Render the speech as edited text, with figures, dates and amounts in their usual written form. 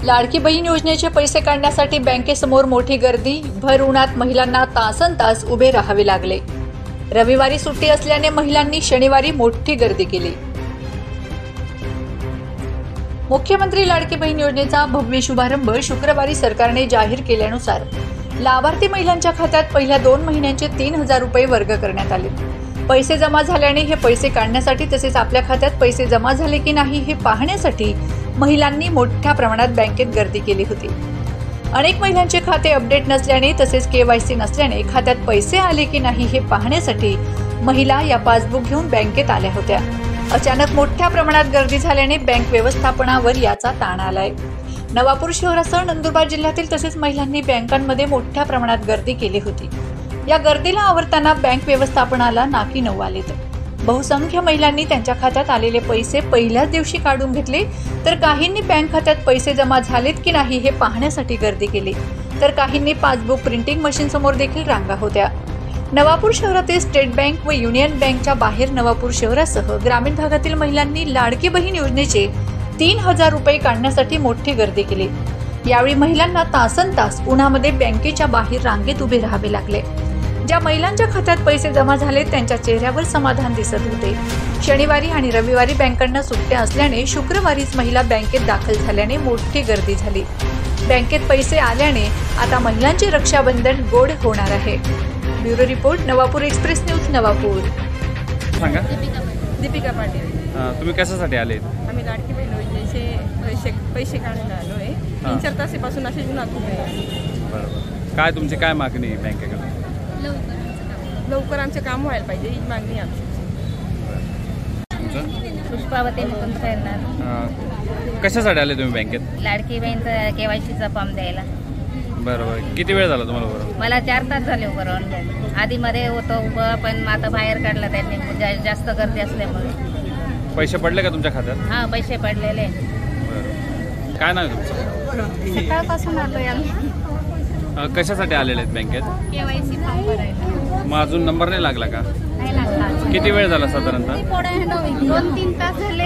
लाडकी बहीण योजनेचे पैसे काढण्यासाठी बँकेसमोर मोठी गर्दी, भर उन्हात महिलांना तासनतास उभे राहावे लागले। रविवारी सुट्टी असल्याने महिलांनी शनिवारी मोठी गर्दी केली। मुख्यमंत्री लाडकी बहीण योजनेचा भव्य शुभारंभ शुक्रवारी सरकारने जाहीर केल्यानुसार लाभार्थी महिलांच्या खात्यात पहिल्या 2 महिन्यांचे 3000 रुपये वर्ग करण्यात आले। पैसे जमा झाल्याने हे पैसे काढण्यासाठी तसेच आपल्या खात्यात पैसे जमा झाले की नाही हे पाहण्यासाठी महिलांनी मोठ्या प्रमाणात बँकेत गर्दी केली होती। अनेक महिलांचे खाते अपडेट नसल्याने तसेच KYC नसल्याने खात्यात पैसे आले की नाही हे पाहण्यासाठी महिला या पासबुक घेऊन बँकेत आल्या होत्या। अचानक मोठ्या प्रमाणात गर्दी झाल्याने बँक व्यवस्थापनावर याचा ताण आलाय। नवापूर शहरासह नंदुरबार जिल्ह्यातील तसेच महिलांनी बँकांमध्ये मोठ्या प्रमाणात गर्दी केली होती। या गर्दीला आवरताना बँक व्यवस्थापनाला नाकी नऊ आलेत। बहुसंख्य महिलांनी त्यांच्या खात्यात आलेले पैसे पहिल्याच दिवशी काढून घेतले, तर काहींनी बँक खात्यात पैसे जमा झालेत की नाही हे पाहण्यासाठी गर्दी केली, तर काहींनी पासबुक प्रिंटिंग मशीन समोर देखील रांगा होत्या। नवापूर शहरातील स्टेट बँक व युनियन बँकच्या बाहेर नवापूर शहरासह ग्रामीण भागातील महिलांनी लाडकी बहीण योजनेचे 3000 रुपये काढण्यासाठी मोठी गर्दी केली। यावेळी महिलांना तासनतास उन्हामध्ये बँकेच्या बाहेर रांगेत उभे राहावे लागले। ज्या महिलांच्या खात्यात पैसे जमा झाले त्यांच्या चेहऱ्यावर समाधान दिसत होते। शनिवारी आणि रविवारी बँकांना सुट्ट्या असल्याने शुक्रवारीच महिला बँकेत दाखल झाल्याने मोठी गर्दी झाली। बँकेत पैसे आल्याने आता महिलांचे रक्षाबंधन गोड होणार आहे। Bureau report, Navapur express news, Navapur. सांगा। दीपिका पाटील। तुम्ही कशासाठी आले? आम्ही लाडकी बहीण योजनेचे पैसे काढायला आलो आहे। 3-4 तासापासून असे उन्हात उभे आहे। बरोबर। काय तुमची काय मागणी आहे बँकेकडे? लवकर आमचं काम व्हायला पाहिजे ही मागणी आमची। पुष्पावती मुकुंद खैरनार। कशासाठी आले तुम्ही बँकेत? लाडकी बहीणचा KYCचा फॉर्म द्यायला। बरोबर। किती वेळ झाला तुम्हाला बरोबर? मला 4 तास झाले उभं राहून। आधी मध्ये होतं उभं, पण आता बाहेर काढलं त्यांनी जास्त गर्दी असल्यामुळे। पैसे पडले का तुमच्या खात्यात? हा, पैसे पडलेले। बरोबर। काय नाव आहे तुमचं? सकाळपासून आलोय आम्ही। कशासाठी आलेले आहेत बँकेत? KYC फॉर्म भरायला। मग अजून नंबर नाही लागला का? नाही लागला। किती वेळ झाला साधारणतः? 2-3 तास झाले।